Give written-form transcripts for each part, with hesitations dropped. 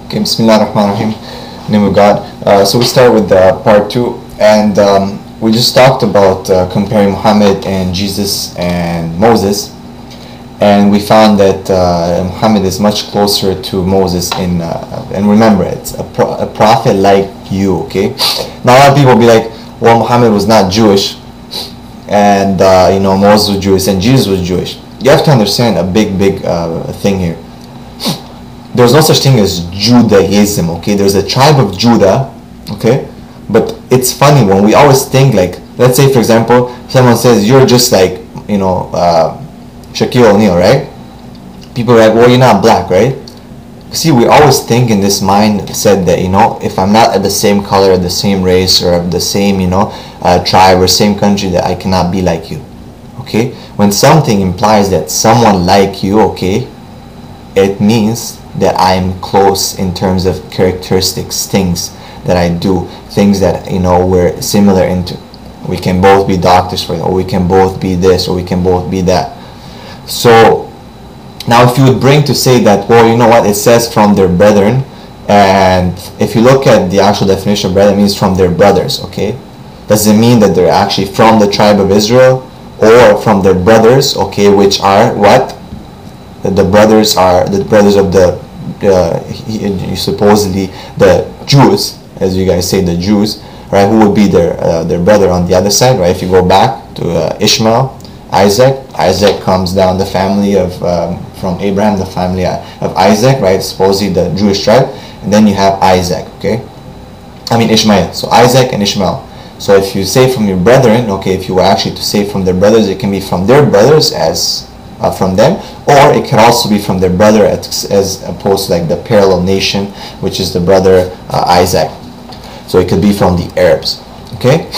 Okay, Bismillah ar-Rahman ar-Rahim, name of God. So we start with part 2, and we just talked about comparing Muhammad and Jesus and Moses, and we found that Muhammad is much closer to Moses in, and remember, it's a prophet like you, okay? Now a lot of people be like, well, Muhammad was not Jewish, and Moses was Jewish, and Jesus was Jewish. You have to understand a big thing here. There's no such thing as Judaism, okay? There's a tribe of Judah, okay? But it's funny when we always think like, let's say for example, someone says, you're just like, Shaquille O'Neal, right? People are like, well, you're not black, right? See, we always think in this mindset that, if I'm not at the same color, the same race, or of the same, tribe or same country, that I cannot be like you, okay? When something implies that someone like you, okay, it means that I'm close in terms of characteristics, things that I do, things that we're similar into. We can both be doctors, for example, or we can both be this, or we can both be that. So now if you would bring to say that, well, you know what, it says from their brethren, and if you look at the actual definition of brethren, it means from their brothers, okay? Does it mean that they're actually from the tribe of Israel or from their brothers, okay, which are what? The brothers are the brothers of supposedly the Jews, as you guys say, the Jews, right? Who would be their brother on the other side, right? If you go back to Ishmael, Isaac comes down the family of from Abraham, the family of Isaac, right? Supposedly the Jewish tribe, and then you have Isaac, okay? I mean Ishmael. So Isaac and Ishmael. So if you say from your brethren, okay, if you were actually to say from their brothers, it can be from their brothers as from them, or it could also be from their brother as opposed to like the parallel nation, which is the brother Isaac. So it could be from the Arabs, okay?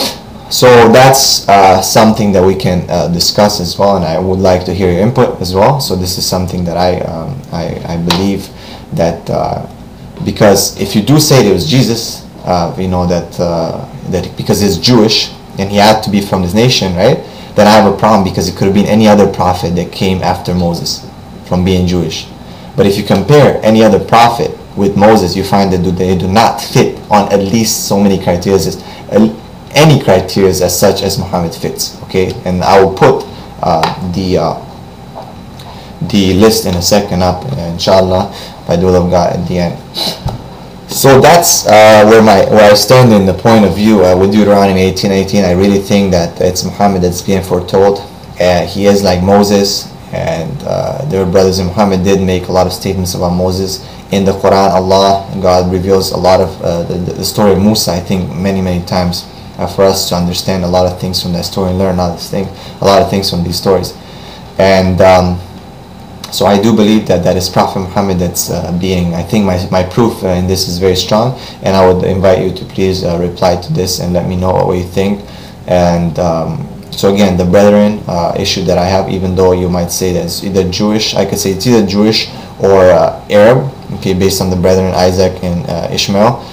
So that's something that we can discuss as well, and I would like to hear your input as well. So this is something that I believe that because if you do say that it was Jesus, that because he's Jewish and he had to be from this nation, right? Then I have a problem, because it could have been any other prophet that came after Moses from being Jewish. But if you compare any other prophet with Moses, you find that they do not fit on at least so many criteria, any criteria as such as Muhammad fits, okay? And I will put the list in a second up, inshallah, by the will of God at the end. So that's where I stand in the point of view with Deuteronomy 18:18. I really think that it's Muhammad that's being foretold. He is like Moses, and their brothers in Muhammad did make a lot of statements about Moses. In the Quran, God reveals a lot of the story of Musa, I think, many times for us to understand a lot of things from that story and learn a lot of things from these stories. And so I do believe that is Prophet Muhammad that's I think my proof in this is very strong, and I would invite you to please reply to this and let me know what you think. And so again, the brethren issue that I have, even though you might say that it's either Jewish, I could say it's either Jewish or Arab, okay, based on the brethren Isaac and Ishmael,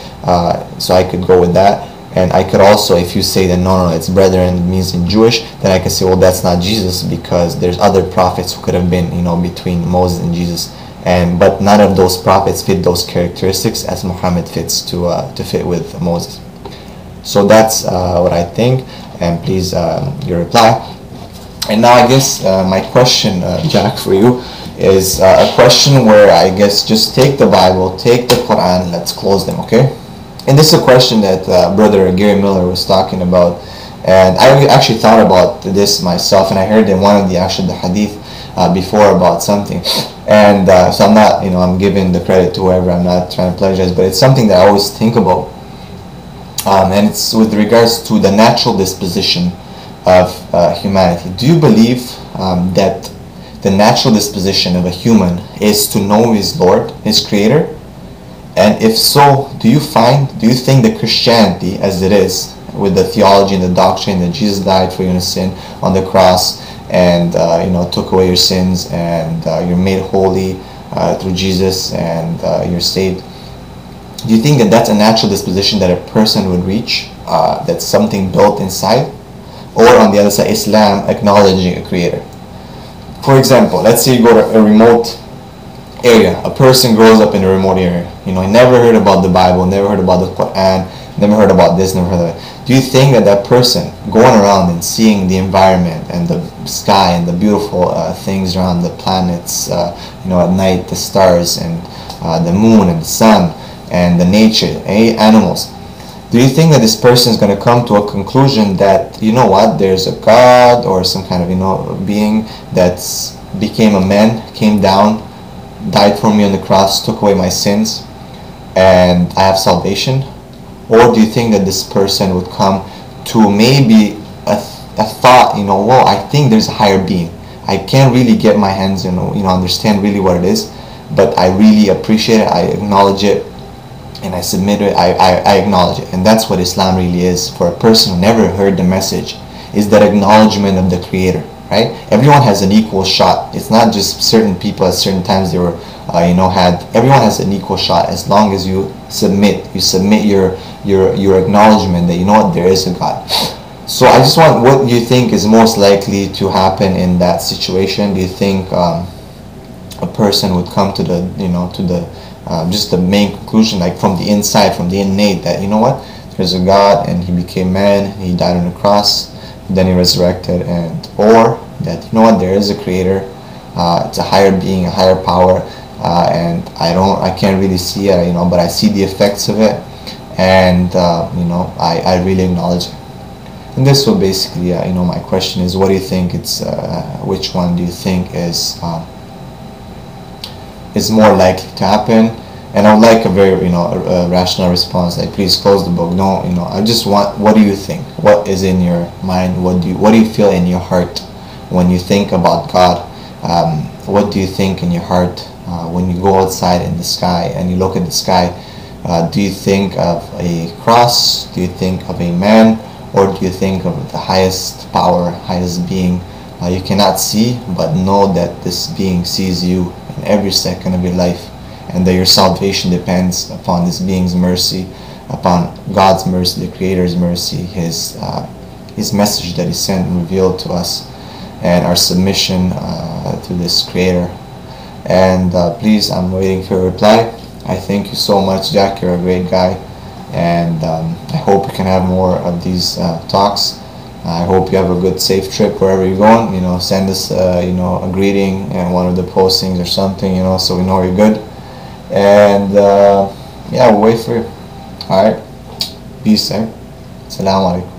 so I could go with that. And I could also, if you say that no, it's brethren, it means in Jewish, then I can say, well, that's not Jesus, because there's other prophets who could have been, between Moses and Jesus, but none of those prophets fit those characteristics as Muhammad fits to fit with Moses. So that's what I think, and please your reply. And now I guess my question, Jack, for you is a question where I guess just take the Bible, take the Quran, let's close them, okay? And this is a question that Brother Gary Miller was talking about, and I actually thought about this myself, and I heard in one of the hadith before about something, and so I'm not, I'm giving the credit to whoever, I'm not trying to plagiarize, but it's something that I always think about, and it's with regards to the natural disposition of humanity. Do you believe that the natural disposition of a human is to know his Lord, his Creator? And if so, do you think that Christianity, as it is, with the theology and the doctrine that Jesus died for you in sin on the cross, and took away your sins, and you're made holy through Jesus, and you're saved, do you think that that's a natural disposition that a person would reach? That's something built inside? Or on the other side, Islam acknowledging a Creator? For example, let's say you go to a remote area. A person grows up in a remote area. You know, he never heard about the Bible, never heard about the Quran, never heard about this, never heard of that. Do you think that that person going around and seeing the environment and the sky and the beautiful things around the planets, you know, at night, the stars and the moon and the sun and the nature, animals, do you think that this person is going to come to a conclusion that, you know what, there's a God or some kind of, you know, being that's became a man, came down, died for me on the cross, took away my sins, and I have salvation? Or do you think that this person would come to maybe a thought, you know, well, I think there's a higher being. I can't really get my hands, you know, understand really what it is, but I really appreciate it, I acknowledge it, and I submit it, I acknowledge it. And that's what Islam really is for a person who never heard the message, is that acknowledgement of the Creator, right? Everyone has an equal shot. It's not just certain people at certain times they were, you know, everyone has an equal shot as long as you submit your acknowledgement that, you know what, there is a God. So I just want, what do you think is most likely to happen in that situation? Do you think a person would come to the, you know, to the just the main conclusion, like from the inside, from the innate, that, you know what, there's a God and he became man, he died on the cross, then he resurrected, and or that, you know what, there is a Creator, it's a higher being, a higher power, and I can't really see it, you know, but I see the effects of it, and you know, I really acknowledge it. And this will basically, you know, my question is, what do you think it's which one do you think is more likely to happen? And I would like a very, you know, a rational response, like, please close the book, don't, you know, I just want, what do you think, what is in your mind, what do you feel in your heart when you think about God? What do you think in your heart when you go outside in the sky and you look at the sky? Do you think of a cross? Do you think of a man? Or do you think of the highest power, highest being you cannot see, but know that this being sees you in every second of your life, and that your salvation depends upon this being's mercy, upon God's mercy, the Creator's mercy, His message that He sent and revealed to us, and our submission to this Creator. And please, I'm waiting for a reply. I thank you so much, Jack. You're a great guy, and I hope we can have more of these talks. I hope you have a good, safe trip wherever you're going. You know, send us, you know, a greeting and one of the postings or something, you know, so we know you're good. And yeah, we'll wait for you. All right, peace, sir. Assalamu alaikum.